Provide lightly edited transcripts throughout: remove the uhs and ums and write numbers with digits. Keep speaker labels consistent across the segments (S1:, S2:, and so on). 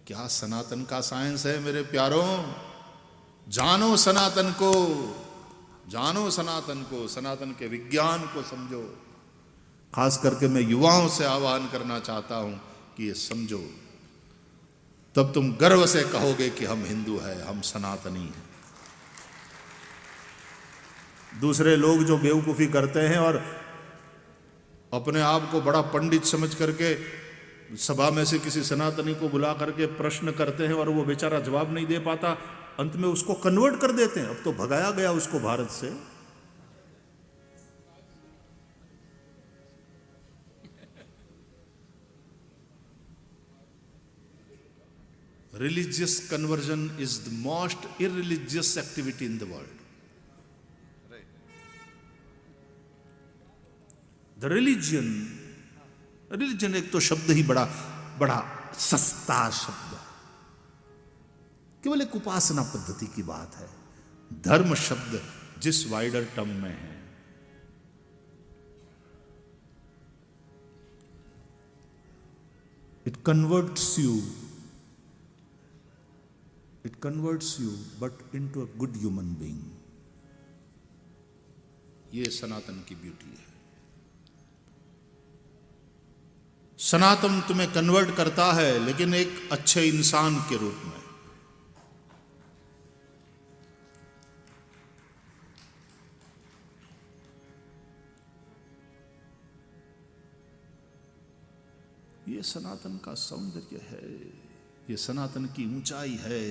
S1: क्या सनातन का साइंस है मेरे प्यारों। जानो सनातन को, जानो सनातन को, सनातन के विज्ञान को समझो। खास करके मैं युवाओं से आह्वान करना चाहता हूं कि ये समझो, तब तुम गर्व से कहोगे कि हम हिंदू हैं, हम सनातनी हैं। दूसरे लोग जो बेवकूफ़ी करते हैं और अपने आप को बड़ा पंडित समझ करके सभा में से किसी सनातनी को बुला करके प्रश्न करते हैं और वो बेचारा जवाब नहीं दे पाता, अंत में उसको कन्वर्ट कर देते हैं। अब तो भगाया गया उसको भारत से। Religious conversion is the most irreligious activity in the world. The religion एक तो शब्द ही बड़ा सस्ता शब्द, केवल एक उपासना पद्धति की बात है। धर्म शब्द जिस वाइडर टर्म में है, it converts you but into a good human being. ये सनातन की ब्यूटी है। सनातन तुम्हें कन्वर्ट करता है, लेकिन एक अच्छे इंसान के रूप में। ये सनातन का सौंदर्य है, ये सनातन की ऊंचाई है।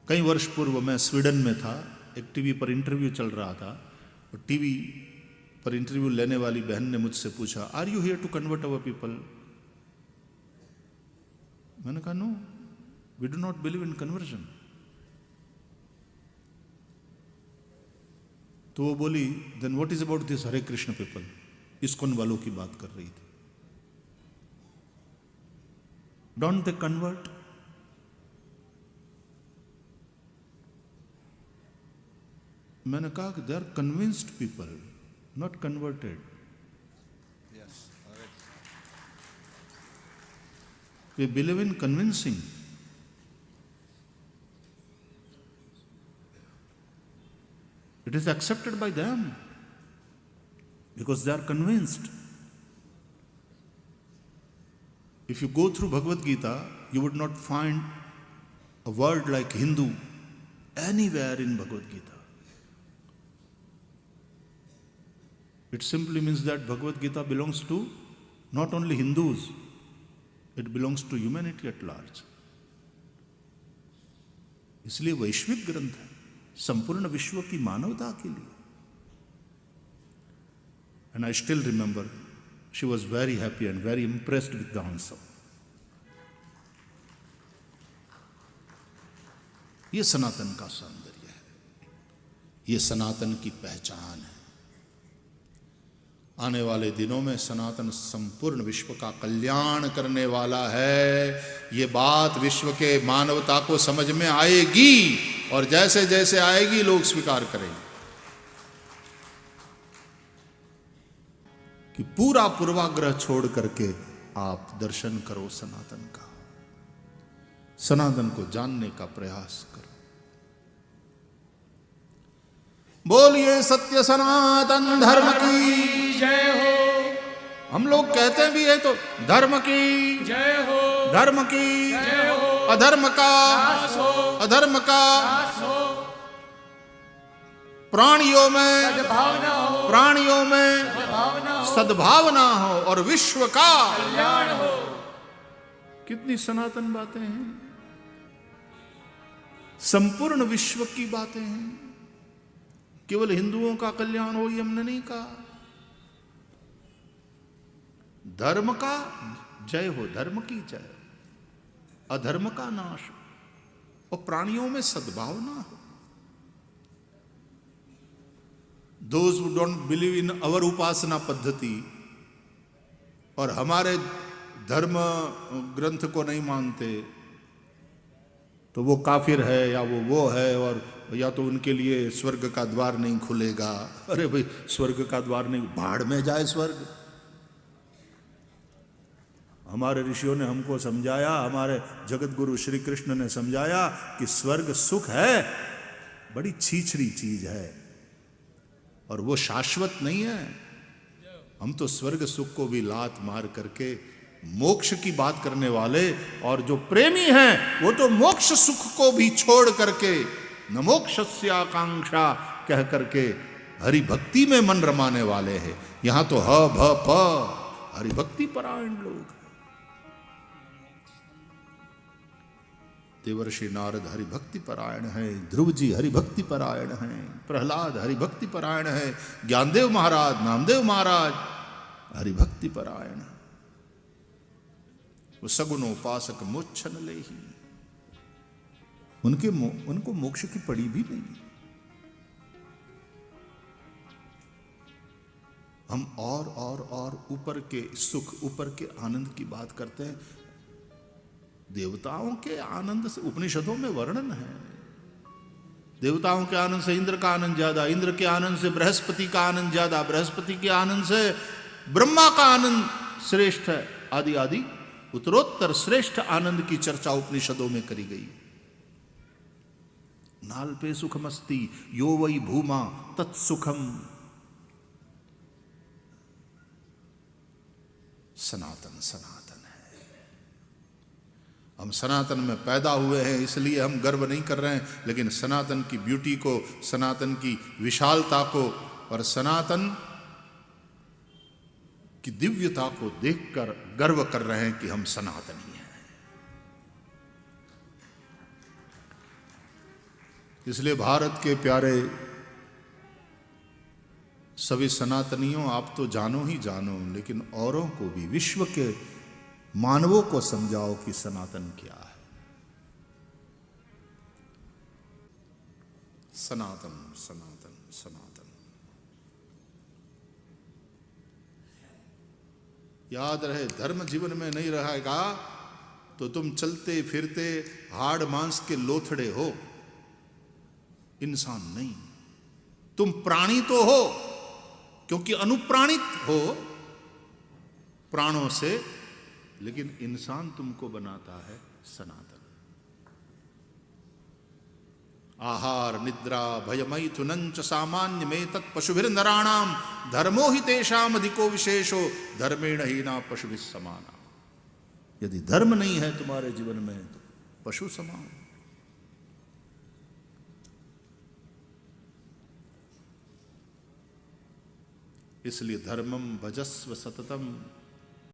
S1: कई वर्ष पूर्व मैं स्वीडन में था, एक टीवी पर इंटरव्यू चल रहा था, और टीवी पर इंटरव्यू लेने वाली बहन ने मुझसे पूछा, are you here to convert our people? मैंने कहा, no, we do not believe in conversion. तो वो बोली, then what is about this Hare Krishna people? ISKCON वालों की बात कर रही थी। Don't they convert? मैंने कहा कि they are convinced people, not converted. We believe in convincing. It is accepted by them because they are convinced. If you go through Bhagavad Gita, you would not find a word like Hindu anywhere in Bhagavad Gita. It simply means that Bhagavad Gita belongs to not only Hindus, it belongs to humanity at large. इसलिए वैश्विक ग्रंथ है, संपूर्ण विश्व की मानवता के लिए। And I still remember she was very happy and very impressed with the answer. ये सनातन का सौंदर्य है, ये सनातन की पहचान है। आने वाले दिनों में सनातन संपूर्ण विश्व का कल्याण करने वाला है। ये बात विश्व के मानवता को समझ में आएगी, और जैसे जैसे आएगी लोग स्वीकार करेंगे कि पूरा पूर्वाग्रह छोड़ करके आप दर्शन करो सनातन का, सनातन को जानने का प्रयास करो। बोलिए सत्य सनातन धर्म की
S2: जय हो।
S1: हम लोग कहते भी है तो धर्म की
S2: जय हो,
S1: धर्म की
S2: जय हो।
S1: अधर्म का
S2: नाश हो,
S1: अधर्म का
S2: नाश हो।
S1: प्राणियों में
S2: सद्भावना हो,
S1: प्राणियों में
S2: सद्भावना हो,
S1: सद्भावना हो और विश्व का
S2: कल्याण हो।
S1: कितनी सनातन बातें हैं, संपूर्ण विश्व की बातें हैं। केवल हिंदुओं का कल्याण हो ये हमने नहीं कहा। धर्म का जय हो, धर्म की जय, अधर्म का नाश हो और प्राणियों में सद्भावना हो। Those who don't believe in our उपासना पद्धति और हमारे धर्म ग्रंथ को नहीं मानते, तो वो काफिर है या वो है, और या तो उनके लिए स्वर्ग का द्वार नहीं खुलेगा। अरे भाई, स्वर्ग का द्वार नहीं, भाड़ में जाए स्वर्ग। हमारे ऋषियों ने हमको समझाया, हमारे जगत गुरु श्री कृष्ण ने समझाया कि स्वर्ग सुख है, बड़ी छीछरी चीज है और वो शाश्वत नहीं है। हम तो स्वर्ग सुख को भी लात मार करके मोक्ष की बात करने वाले, और जो प्रेमी हैं वो तो मोक्ष सुख को भी छोड़ करके न मोक्षस्य आकांक्षा कह करके हरि भक्ति में मन रमाने वाले हैं। यहां तो ह भ प हरि भक्ति परायण लोग। देवर्षि नारद हरि भक्ति परायण है, ध्रुव जी हरि भक्ति परायण हैं, प्रहलाद हरि भक्ति परायण है, ज्ञानदेव महाराज, नामदेव महाराज हरि भक्ति परायण। वो सगुनोपासक मोक्षन ले ही, उनको मोक्ष की पड़ी भी नहीं। हम और ऊपर के सुख, ऊपर के आनंद की बात करते हैं। देवताओं के आनंद से उपनिषदों में वर्णन है। देवताओं के आनंद से इंद्र का आनंद ज्यादा, इंद्र के आनंद से बृहस्पति का आनंद ज्यादा, बृहस्पति के आनंद से ब्रह्मा का आनंद श्रेष्ठ है, आदि आदि उत्तरोत्तर श्रेष्ठ आनंद की चर्चा उपनिषदों में करी गई। नाल्पे सुखमस्ति यो वै भूमा तत्सुखम। सनातन सनातन है। हम सनातन में पैदा हुए हैं, इसलिए हम गर्व नहीं कर रहे हैं, लेकिन सनातन की ब्यूटी को, सनातन की विशालता को और सनातन की दिव्यता को देखकर गर्व कर रहे हैं कि हम सनातनी हैं। इसलिए भारत के प्यारे सभी सनातनियों, आप तो जानो ही जानो, लेकिन औरों को भी, विश्व के मानवों को समझाओ कि सनातन क्या है। सनातन सनातन सनातन। याद रहे, धर्म जीवन में नहीं रहेगा तो तुम चलते फिरते हाड़ मांस के लोथड़े हो, इंसान नहीं। तुम प्राणी तो हो, क्योंकि अनुप्राणित हो प्राणों से, लेकिन इंसान तुमको बनाता है सनातन। आहार निद्रा भयमैथुनंच सामान्य में तत्पशुभिर नराणाम धर्मो ही तेषाम अधिको विशेषो धर्मेण हीना पशुभिः समाना। यदि धर्म नहीं है तुम्हारे जीवन में तो पशु समान। इसलिए धर्मम भजस्व सततम